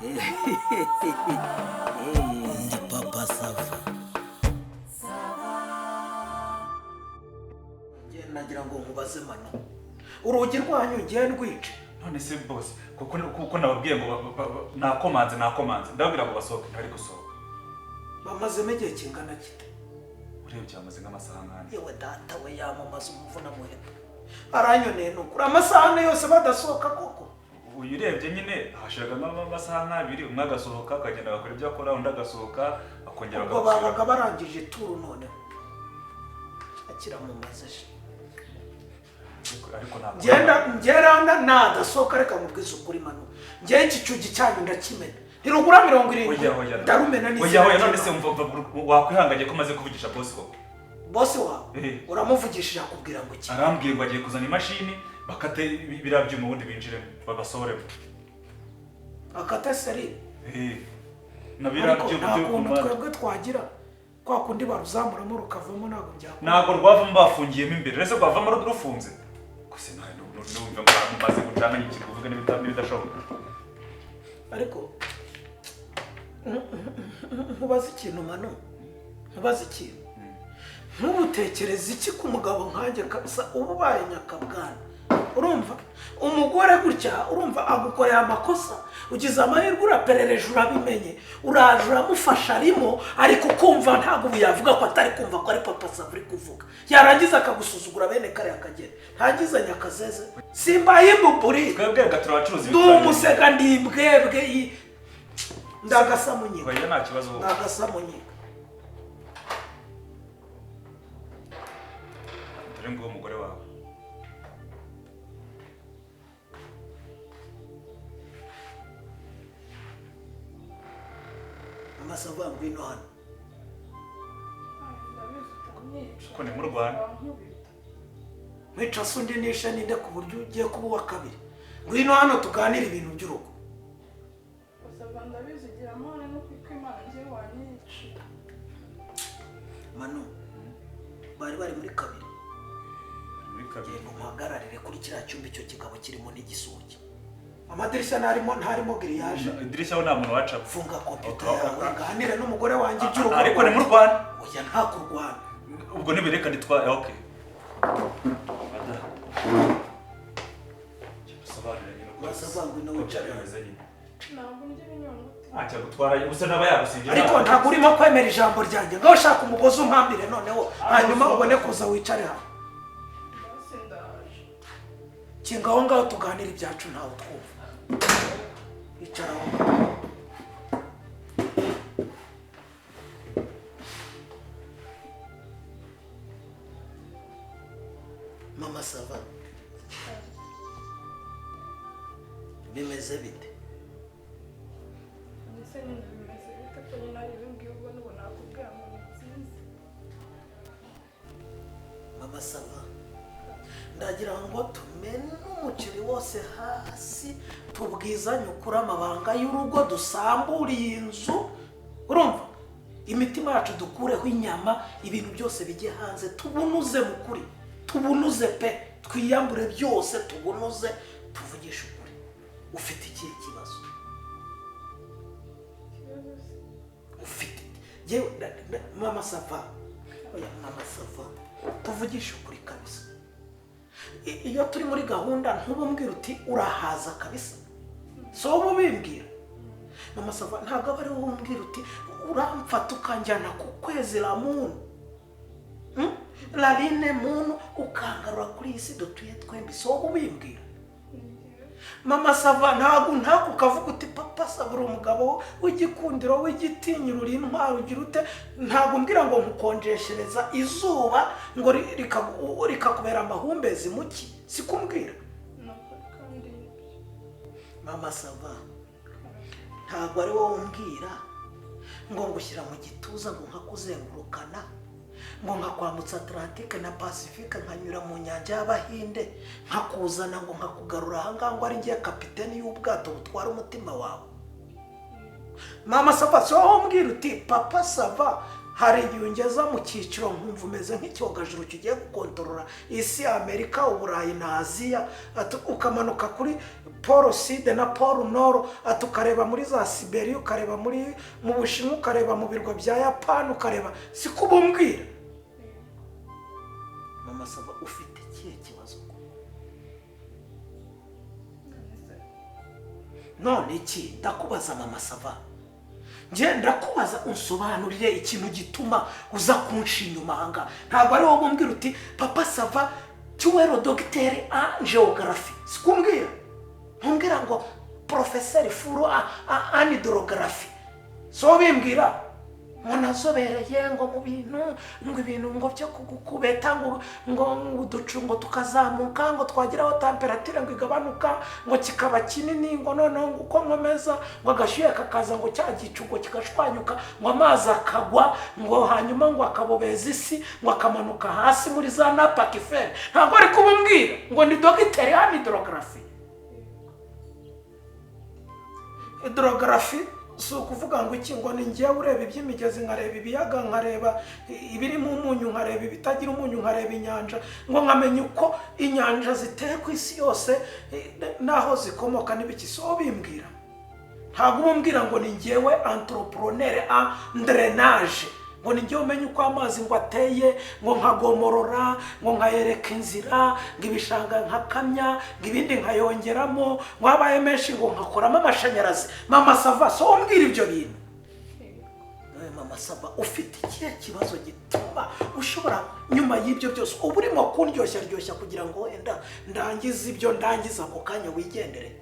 Ndi papa Sava. Nagira ngo nkubaze mano. Urugi rwanyu ngiye ndwice. None se boss kuko nababwiye ngo nakomanze ndabwira ngo basohoke ntari gusohoka. Bamaze igihe kingana kite? Urebye amaze nk'amasaha nk'ane. Yewe data we yamamaza umuvuna muheto. Aranyoneye nukuri amasaha yose badasohoka koko. Uyu urebye nyine hashiraga amasaha nk'abiri umwe agasohoka akagenda agakora ibyo akora undi agasohoka akongera agakora. Ubwo babaga barangije turu none. Akira mu mazeje. Ariko ntabwo ngenda nadasohoka reka mubwize ukuri mano. Ngiye iki cyugi cyanyu ndakimena. Ntirugura 70. Ndarumena n'isi. Oya none se wakwihanganye ko maze kuvugisha boss ko. Boss wawe uramuvugishije akubwira ngo iki? Arambwiye ngo agiye kuzana imashini bakate birabyo mu bundi binjire babasohoremo. Akate seri? Nabirabyo byo twebwe twagira kwa kundi baruzamuramo rukavamo ntago byakora. Ntago rwavamo bafungiyemo imbere. Rese rwavamo rufunze. Kose numva ngo amaze gucanga iki kuvuga n'ibidashoboka. Ariko nkubaza ikintu mano. Nkubaza ikintu. Ntubutekereze iki ku mugabo nkanjye kabisa ububaye nyakabwana. Urumva umugore gutya urumva agukoreye amakosa ugize amahirwe uraperereje urabimenye uraje uramufasha arimo ariko kumva ntago uyavuga ko atari kumva ko ari papa Sava uri kuvuga yarangiza akagusuzugura bene kare akagera ntagize nyakazeze simbaye mbuburi twebwe gatura abacuruzi umusega ndimbwebwe ndagasamunyika oya nta kibazo ndagasamunyika dore ngo umugore wawe Sava ngwino hano. Ko ni mu Rwanda. Mwica sundi nisha ninde ku buryo ugiye kuba wa kabiri. Ngwino hano tuganira ibintu by'urugo. Sava ndabizi gira amahane no kwimana ngiye wanyica. Mano bari muri kabiri. Muri kabiri muhagararire kuri kiriya cyumba icyo kigabo kirimo n'igisuki. Amadirishya ntarimo grillage. Idirishya nta muntu waca. Funga computer yawe ganire n'umugore wanjye by'urugo. Ariko ni mu Rwanda. Oya nta ku Rwanda. Ubwo nibireka nditwa okay. Sava ngwino wicara neza nyine. Ntabwo ngira inyungu. Acha gutwara gusa naba yagusingira. Ariko ntabwo urimo kwemera ijambo ryanjye. Ngaho shaka umugozi umpambire noneho hanyuma ubone kuza wicare hano. Kingaho ngaho tuganira ibyacu ntawe twumva. Icara aho. Mama Sava. Bimeze bite? Nise nyine bimeze bite ko nyine ari ibingibi ubona ubu nakubwira ngo ni byiza. Mama Sava. Ndagira ngo tumene umuceri wose hasi tubwizanye ukuri amabanga y'urugo dusamburiye inzu urumva imitima yacu dukureho inyama ibintu byose bijye hanze tubunuze mukuri tubunuze pe twiyambure byose tubunuze tuvugisha ukuri ufite ikihe kibazo ufite yewe Mama Sava oya Mama Sava tuvugisha ukuri kabisa iyo turi muri gahunda ntubumbwira uti urahaza kabisa so mubimbwira Mama Sava ntago bari wumbwira uti uramfata ukanjyana ku kwezi la muntu la line muntu ukangarura kuri isi dutuye twembi so mubimbwira Mama Sava ntago ukavuga uti papa Sava uri umugabo w'igikundiro w'igitinyiro uri intwaro ugira ute ntago mbwira ngo nkukonjeshereza izuba ngo rikakubera amahumbezi muki sikumbwira Mama Sava ntago ari wowe umbwira ngo ngushyira mu gituza ngo nkakuzengurukana ngo nkakwambutsa Atlantique na Pacifique nkanyura mu nyanja y'Abahinde nkakuzana ngo nkakugarura ahangaha ngo ari ngiye kapiteni y'ubwato butwara umutima wawe Mama Sava so umbwira uti papa Sava hari igihe ungeza mu cyiciro nkumva umeze nk'icyogajuru kigiye gukontorora isi ya Amerika, Uburayi na Aziya, ukamanuka kuri Pole Sud na Pole Nord, ukareba muri za Siberia, ukareba mu Bushinwa, ukareba mu birwa bya Japan, ukareba siko bumbwira. Mama Sava ufite ikihe kibazo? None iki ndakubaza Mama Sava, nje ndakubaza unsobanurire ikintu gituma uza kunshi inyuma hanga. Ntabwo ari wowe umbwira uti Papa Sava tuwero docteur en géographie, sikumbwira ntumbwira ngo professeur Furo en hydrographie, so bimbwira ngo nazobereye ngo mu bintu ngo byo kugukubeta ngo uducungo tukazamuka ngo twagiraho temperature ngo igabanuka ngo kikaba kinini ngo noneho ngo uko nkomeza ngo agashyuye kakaza ngo cya gicugo kigashwanyuka ngo amazi akagwa ngo hanyuma ngo akabobeza isi ngo akamanuka hasi muri za napakifere. Ntabwo ari kubumbwira ngo ni docteur en hydrographie. Hydrographie so kuvuga ngo iki ngo ni ngiye ureba iby'imigezi, nkareba ibiyaga, nkareba ibiri mu munyu, nkareba ibitagira umunyu, nkareba inyanja, ngo nkamenya uko inyanja ziteye ku isi yose naho zikomoka n'ibiki. So bimbwira ntabwo umbwira ngo ni ngiyewe entrepreneur en drainage, ngo ni ngiye umenya uko amazi ngo ateye, ngo nkagomorora, ngo nkayereka inzira, ngo ibishanga nkakamya, ngo ibindi nkayongeramo, ngo habaye menshi ngo nkakoramo amashanyarazi. Mama Sava so umbwira ibyo bintu. Mama Sava ufite ikihe kibazo gituma ushobora nyuma y'ibyo byose uba urimo kundyoshya kugira ngo wenda ndangize ibyo ndangiza ako kanya wigendere,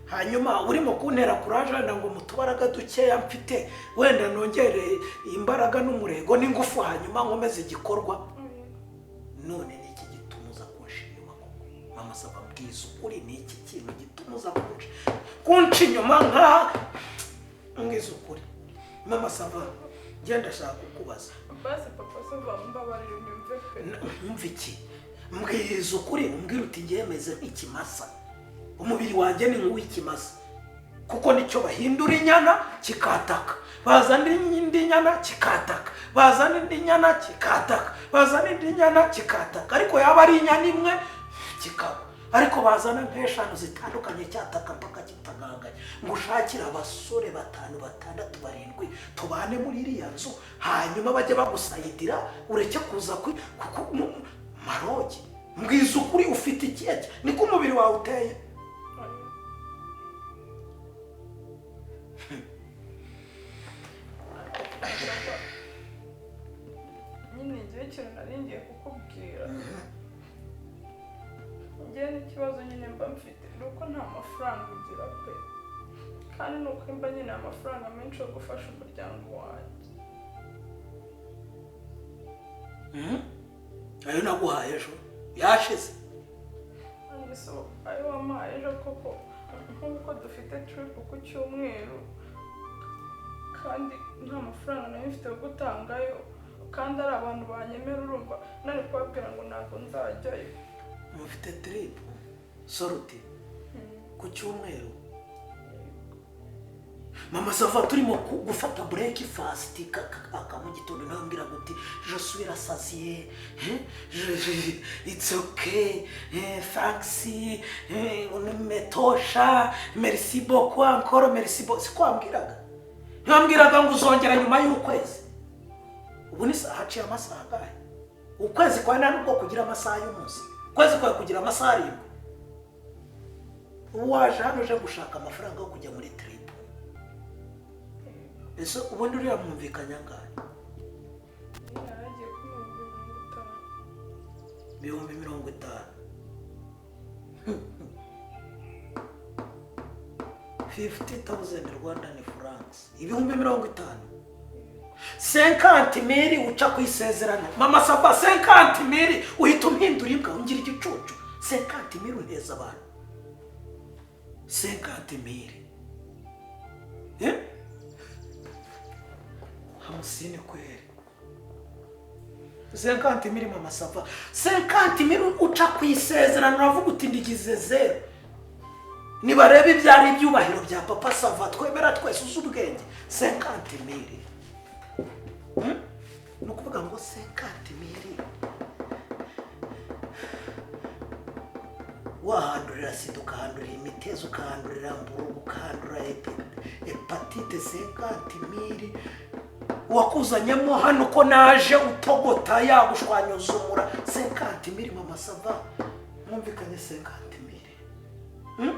hanyuma urimo kuntera courage wenda ngo mutubaraga dukeya mfite wenda nongere imbaraga n'umurego n'ingufu hanyuma nkomeze igikorwa. None ni iki gituma uza kunshi inyuma koko? Mama Sava mbwiza ukuri, ni iki kintu gituma uza kunshi inyuma nka mbwiza ukuri? Mama Sava ngenda ndashaka kukubaza basi Papa Sava mbabarira unyumve pe. Umva iki? Mbwiza ukuri, umbwira uti ngiye meze nk'ikimasa, umubiri wanjye ni nk'uw'ikimasa, kuko nicyo bahindura inyana kikataka, bazana indi nyana kikataka, bazana indi nyana kikataka, bazana indi nyana kikataka, ariko yaba ari inyana imwe kikaba, ariko bazana nk'eshanu zitandukanye cyataka mpaka kitaganganye. Ngo ushakire abasore 5, 6, 7 tubane muri iriya nzu, hanyuma bajye bagusayidira ureke kuza marogi. Mbwiza ukuri ufite ikihe? Niko umubiri wawe uteye. Nyine ngiye ikintu nari ngiye kukubwira, ngiye n'ikibazo nyine mba mfite ni uko nta mafaranga ugira pe, kandi ni uko mba nyine amafaranga menshi yo gufasha umuryango wanjye. Ayo naguhaye ejo yashize? So ayo wampaye ejo koko, nk'uko dufite trip ku cyumweru kandi nta mafaranga nayo mfite yo gutangayo, kandi ari abantu banyemera, urumva nari kubabwira ngo ntabwo nzajyayo. Mufite trip sorti ku cyumweru? Mama Sava turimo gufata breakfast mu gitondo nambwira guti je suis rassasié, it's okay, thanks, metosha, merci beaucoup, encore merci beaucoup. Sikwambwiraga ntambwiraga ngo uzongera nyuma y'ukwezi. Ubu ni haciye amasaha angahe? Ukwezi kwa nubwo kugira amasaha y'umunsi, ukwezi kwa kugira amasaha 7. Waje hano uje gushaka amafaranga yo kujya muri trip. Ese ubundi uriya mwumvikanya ngahe? Yaragiye ku 50,000. 50,000 Rwandan francs. 50,000. 50,000 uca kwisezerana. Mama Sava 50,000 uhita umpindura imbwa ungira igicucu. 50,000 uneza abantu. 50,000. Hamusine kweli. 50,000 Mama Sava. 50,000 uca kwisezerana uravuga uti ndigize 0. Nibarebe ibyari ibyubahiro bya Papa Sava twemera twese uzubwenge. 50,000. ni ukuvuga ngo 50,000 wahandurira sida, ukahandurira imitezi, ukahandurira mburugu, ukahandurira hepatite. 50,000 wakuzanyemo hano ko naje utogota yagushwanyuza umura. 50,000 mama sava, mwumvikanye 50,000.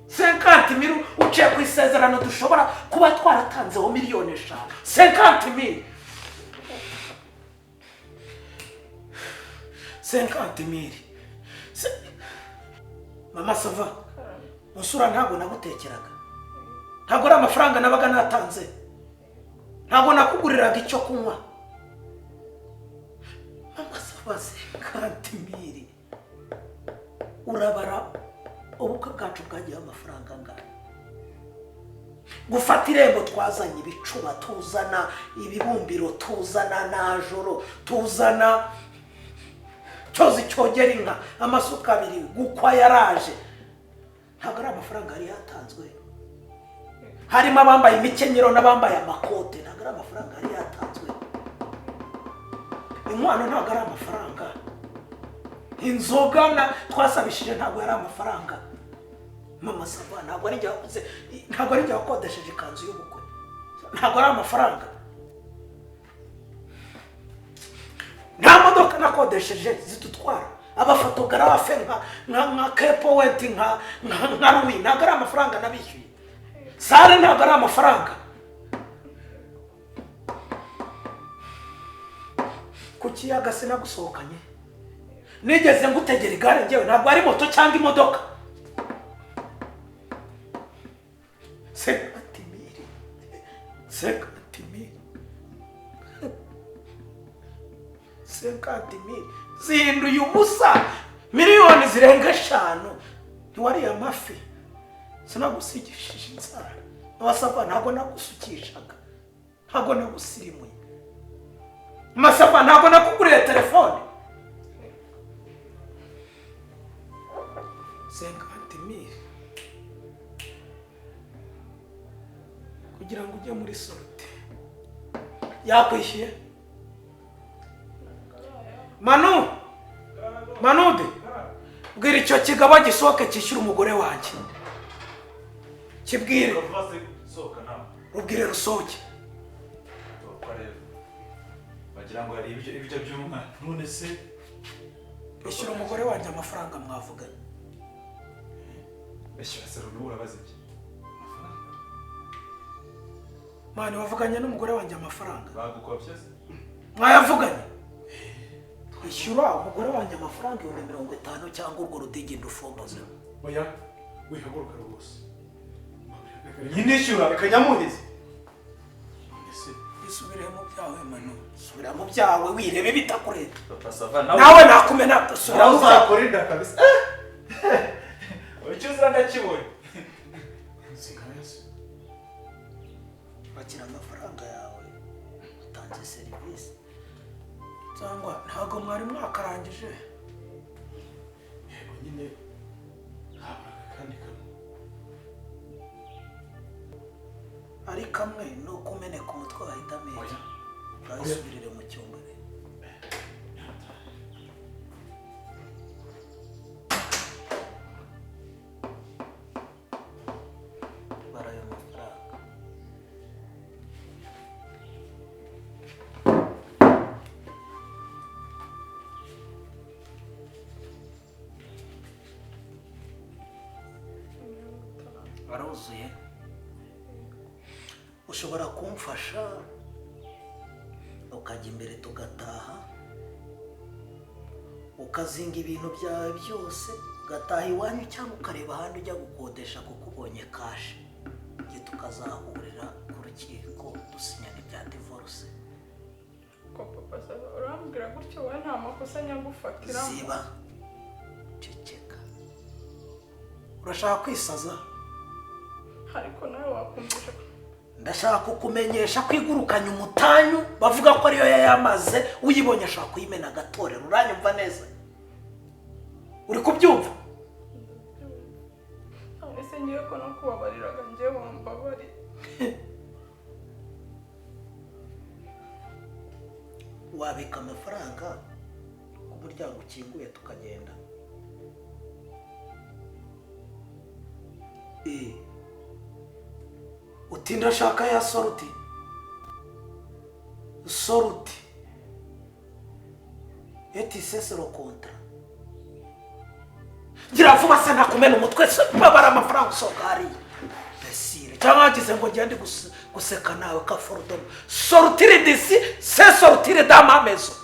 50,000 uciye ku isezerano dushobora kuba twaratanzeho 5,000,000. 50,000. 50,000. Mama sava, musura ntabwo nagutekeraga, ntabwo ari amafaranga nabaga natanze, ntabwo nakuguriraga icyo kunywa. Mama sava, 50,000 urabara ubukwe bwacu bwagiye amafaranga angana. Gufata irembo twazanye ibicuba, tuzana ibibumbiro, tuzana najoro, tuzana cyozi cyogera inka, amasuka 2, gukwa yaraje. Ntabwo ari amafaranga yari yatanzwe. Harimo abambaye imikenyero n'abambaye amakote, ntabwo ari amafaranga yari yatanzwe. Inkwano ntabwo ari amafaranga. Inzoga twasabishije ntabwo yari amafaranga. Mama sava, ntabwo ari njye wakodesheje ikanzu y'ubukwe, ntabwo ari amafaranga. Nta modoka nakodesheje zitutwara, abafotogarafe nka Kepo Wenti, nka Ruwi, ntabwo ari amafaranga nabishyuye. Sare ntabwo ari amafaranga. Ku kiyaga sinagusohokanye, nigeze ngutegera igare njyewe, ntabwo ari moto cyangwa imodoka. 50,000. 50,000. 50,000 zihinduye ubusa. 5,000,000 zirenga 5. Ntiwariye amafi, sinagusigishije inzara. Masava, ntabwo nagusukishaga, ntabwo nagusirimuye. Masava, ntabwo nakuguriye telefone. 50,000 kugira ngo ujye muri sorute. Yakwishyuye Manude, bwira icyo kigaba gisohoke cyishyura umugore wanjye. Kibwire rubwire rusohoke. bagira ngo hari ibyo by'umwana. None se ishyura umugore wanjye amafaranga mwavuganye. Eshyira se runo urabaza iki? Mani, wavuganye n'umugore wanjye amafaranga? Bagukopye se? Mwayavuganye? Ishyura umugore wanjye amafaranga 50,000 cyangwa urwo rudigi ndufomboze. Oya, wihaguruka rwose. Nyine ishyura ikanyamuhize. Isubire mu byawe Manu, subira mu byawe wirebe bitakureta. Papa Sava nawe nakumena, subira mu byawe. Uzakorinda kabisa. Ucyuza ndakibonye. Sikayase. Bakira amafaranga yawe, utanze serivisi. Cyangwa ntago mwari mwakarangije. Yego nyine haburaga kandi kamwe. Ari kamwe no kumeneka umutwe wahita meza. Urasubirire mu cyumba. Barayo amafaranga. Baruzuye. Ushobora kumfasha ukajya imbere tugataha, ukazinga ibintu byawe byose, ugataha iwanyu cyangwa ukareba ahandi ujya gukodesha kuko ubonye kashi. Igihe tukazahurira ku rukiko dusinyana ibya divorce. Ko Papa Sava, urambwira gutyo wowe nta makosa nyagufatiramo. Ziba ceceka. Urashaka kwisaza? Ariko nawe wakumvisha. Ndashaka kukumenyesha kwigurukanya umutanyu bavuga ko ariyo yayamaze, uyibonye ashaka kuyimena agatorero. Uranyumva neza? Uri kubyumva? None se ngiye ko no kubabariraga njye wambabari. wabika amafaranga ku muryango ukinguye tukagenda. Uti ndashaka ya soruti. Soruti. Eti c'est le contrat. Gira vuba se nakumena umutwe se babara amafaranga usohoka hariya. Besire. Cyangwa wagize ngo ngende guseka nawe ka Fordon. Sortire d'ici, c'est sortir dans ma maison.